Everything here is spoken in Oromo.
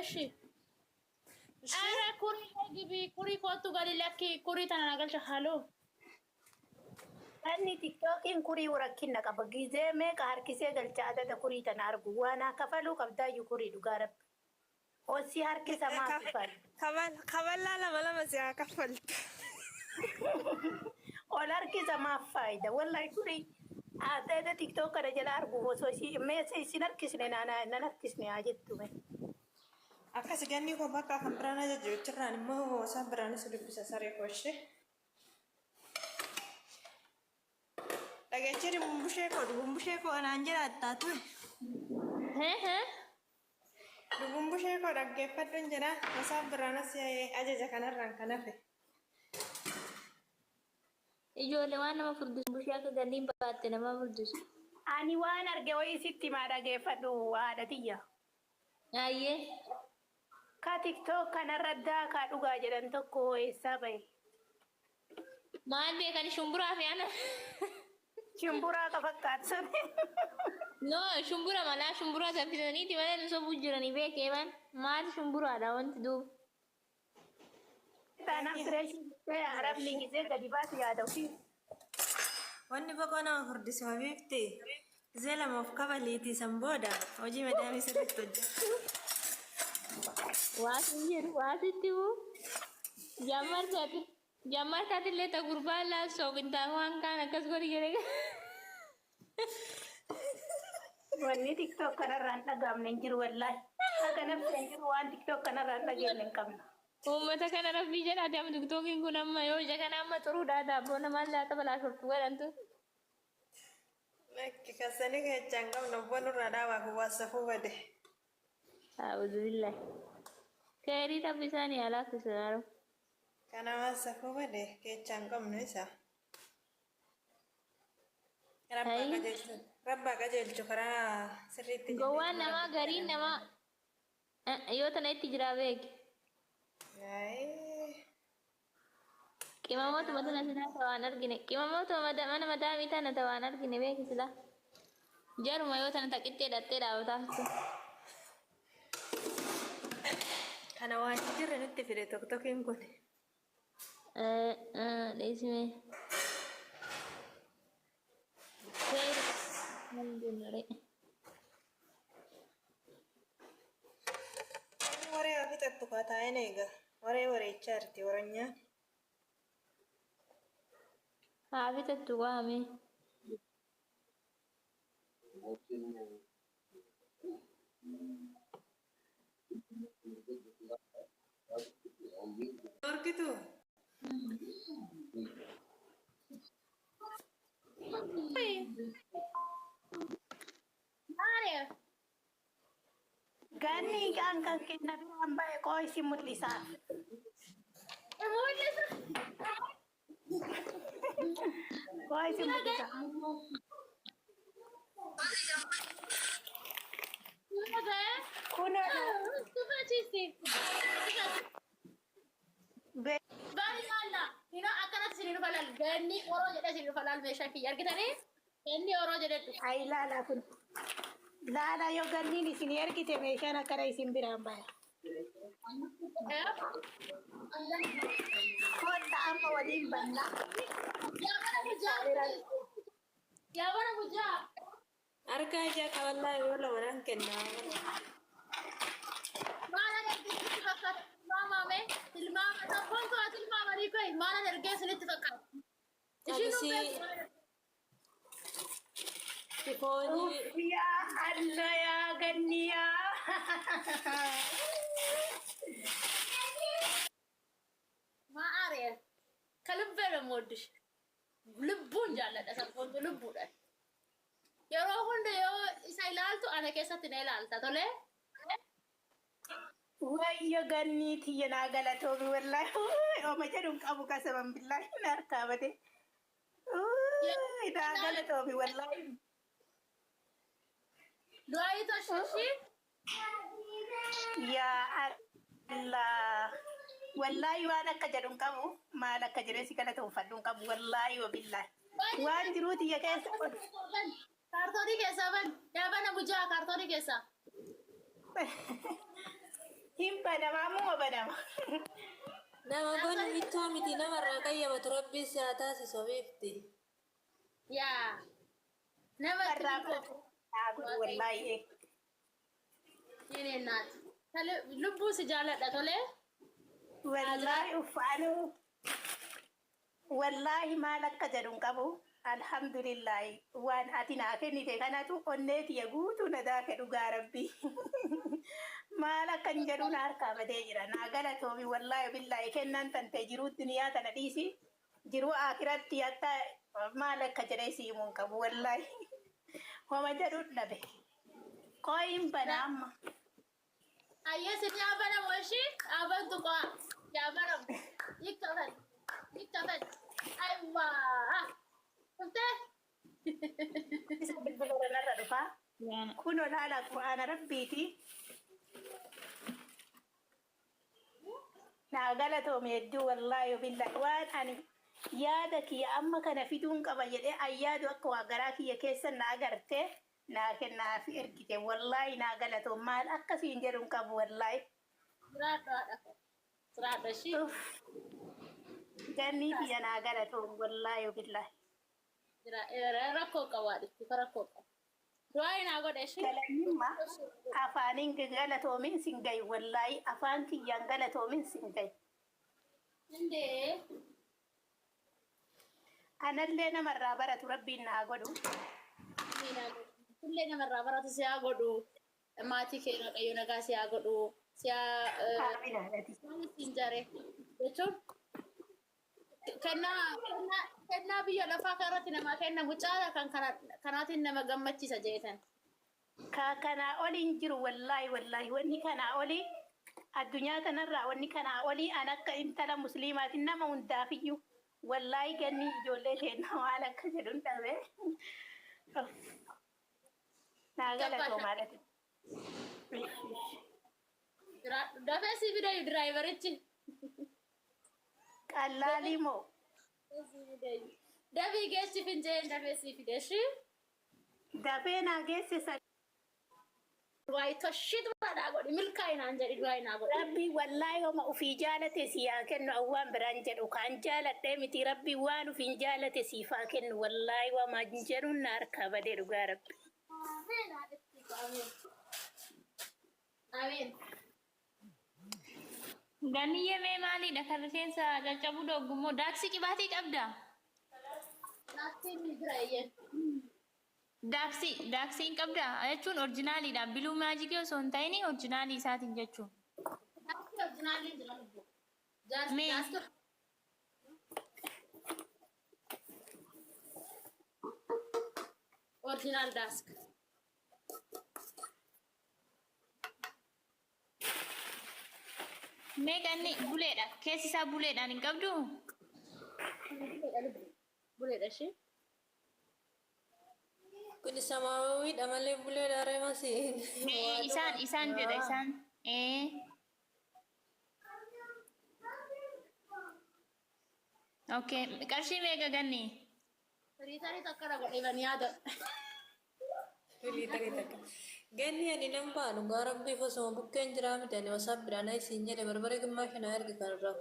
እሺ አረ ኩሪ ግቢ ኩሪ ኮቱ ጋር ለኪ ኩሪ ተናገርሽ ሃሎ እኒ ቲክቶኪን ኩሪ ወረኪን ነቀበ ጊዜ ሜቃ ሀርኪሴ ገልቻ አደደ ኩሪ ተናርጉ ዋና ከፈሉ ቀብዳዩ ኩሪ ዱጋረብ ኦሲ ሀርኪሰ ማፍፋል ከበላ ለመለመ ሲያ ከፈል ኦል ሀርኪሰ ማፋይደ ወላይ ኩሪ አደደ ቲክቶክ ከደ ጀላ አርጉ ወሶሲ ሜሴ ሲነርኪስኔ ናና ነነርኪስኔ አጀቱሜ akkas ganni ko bakka kan birana jajjo cirran mo sa birana su bisa sare ko she daga ciri bumbushe ko ana anjira tatu bumbushe ko daga fadon jira sa birana sai ajaja kanaran kanafe ijoollee waan nama furdis bumbushe ka ganni baatte nama furdis ani waan arge way sitti ma dhageeffadhu haadhatiyya ayyee ka tiktok kanarraddaa ka dhugaa jedhan tokko eessaa bahe maal beekani shumburaa fi ana shumburaa ka fakkaatsan no shumbura malaa shumburaa saffisaniiti malee nu sobuu jiranii beekee baan maal shumburaadha wanti duuba taanaan fireeshii arabni gisee gadi baatu yaada'u wanni boqoo nama furdisi wabiifti gisee lama of kabaliiti san booda hojii madaamii sirriitti hojjetu waasin jedhu waasitti uu jammar taatillee ta gurbaa laasoo qintaan waan kaan akkas godhi jedhe wanni tiktok kanarraan dhagaamne hin jiru wallaahi akka nafti hin jiru waan tiktok kanarraan dhageemne hin qabna uummata kana rabbii jedhaate amma tiktookiin kun amma yoo ija kana amma xuruudhaa daabboo namaan laata balaashortu godhantu Nakki kasani kechaan qabna bonurraa dhaabaa kun waasafuu bade a'udhu billahi kayrii tabbisaanii alaa kisaaru kana waasafuu bade kechaan qabnu isa rabbaa qajeelchu karaa sirriitti gowwaan namaa gariin namaa yoo tana itti jiraa beeki qimamoota matana sinaa tawaan argine qimamoota mana madaamii tana tawaan argine beeki sila jaruma yoo tana taqittee dhattee dhaabataaftu kana waan jirre nutti fide tokkokiin kun dheesime waree ofitatti kataa'een eega waree wareechaa jirti waranyaan haa bitattu waame dorkitu ganni kan kenna biraan bahe koo isin mul'isaa koo isin mul'isaa kuna Hina akkanatti siniin falal ganni oroo jedhe siniin falal meeshaa kiyya argitanii inni oroo jedhedhu. ay laala kun laala yoo ganniin isin ergite meeshaan akkana isin biraan bahe kotta amma waliin banna Yaabana bujaa. harka ijaa qaballaa yoo lamanaan kennaa Maala ergeessinitti fakkaata. Tilmaamame tilmaama tokkoon koo tilmaamanii ka'e maala ergeessinitti fakkaata. Tifooni yaa alla yaa ganniyaa Maaree kalubbe ለምወድሽ ልቡን ጃለደ ሰልፎንቱ ልቡudha. Yeroo hunda yoo isa ilaaltu ana keessatti na ilaalta tole. wayyo ganniiti yenaa galatoomi wallaahi ooma jedhuun qabu kasaban billaahi na harkaa bade naa galatoomi wallaahi Du'aayi toshishi yaa Allah wallaahi waan akka jedhuun qabu maal akka jedhesi galatoonfadhuun qabu wallaahi wabillaahi waan jiruuti ya keessa kaartoonii keessaa ban yaabana bujaa kaartoonii keessaa Banamaamuma banama. Nama goon bittoo miti namarraa qayyabatu rabbi si haa taasisu beekti. Yaa. Nama Barraa xiqqoo. godhu wallaahi. Yini naati. Lubbuu si jaaladha tolee. Wallaahi uffaanu. Wallaahi maal akka jedhu hin qabu. Alhamdulillahi waan ati naa kennite kanatu onneetiya guutuu na daake dhugaa rabbi. Maal akka hin jedhu na harkaa badee jira. Naa galatoomi wallaahi billaahi kennan tante jiruu duniyaa kana dhiisi. Jiruu akiratti hatta maal akka jedhee siimu hin qabu wallaahi. Homa jedhu dhabe. Qooyin bana amma. Ayyeesi ni abana moshi abantu kwa yabana yikkafan yikkafan aywa kunte Isa bilbiloota narra dhufaa. Kun olaanaa Qur'aana rabbiiti. Naa galatoomi hedduu wallaahi billaahi waan ani yaada kiyya amma kana fiduun qaba jedhee ayyaadu akka waa garaa kiyya keessa na agarte naa kennaa fi ergite wallaahi naa galatoom maal akkasiin jedhu hin qabu wallaahi. siraadha shi Gannii kiyya naa galatoom wallaahi billaahi. rakkoo qabaadhitti rakkoo qaba du'aa inaa godhe shi Galanimma afaaniin galatoomin sin gahi wallaahi afaan kiyyaan galatoomin sin gahi. indee Anallee namarraa baratu rabbiin naa godhu. kullee namarraa baratu si haa godhu maatii kee waaqayyo nagaa si haa godhu si haa Aaminaadhati. siin jare jechuun kennaa biyya lafaa kanarratti namaa kennamu caala kan kanaatiin nama gammachiisa jeetan. Kanaa olii hin jiru wallaahi wallaahi wanni kanaa olii addunyaa kanarraa wanni kanaa olii an akka intala musliimaatiin nama hundaafiyyuu wallaahi ganni ijoollee keenya maal akka jedhuun dhabe. Naa galatoo maalati. Dafee si fidayu diraayiverichi. Qallaalii moo? Dafii geessi finjeen dafee si fideeshi. Dafee naa geessisa. Du'aayi toshitu baadhaa godhi milkaa'inaan jedhi du'aayi naa godhi. Rabbii wallaahi homa ufii jaalate siyaa kennu awwaan biraan jedhu kan jaaladhee miti rabbii waan ufiin jaalate siifaa kennu wallaahi wamaa jedhuun na harkaa badee dhugaa rabbi. Amiin. Ganiyye mee maalidha kan rifeensa caccabuu doggummoo daaksii qibaatii qabda? Naaftiin ni jira iyyeen. Daaksiin qabda jechuun orjinaaliidha. Biluu maajikii osoo hin ta'in orjinaalii isaatiin jechuun. Naaftiin orjinaalii jira lubbu. Mee? Orjinaal daask. Mee ganni buleedha. Keessi isaa buleedhaan hin qabdu? Buleedha shi. Kun samaawwiidha malee bulee daaree masii. Mee isaan jedha isaan. Okay, qarshii meeqa ganni? Firiitaanii takka godheeban yaada. Ganni ani nan baanu gaara bifa sama bukkeen jiraa miti ani wasaab biraanaa isiin jedhe barbare gimmaa shanaa erga kan irraa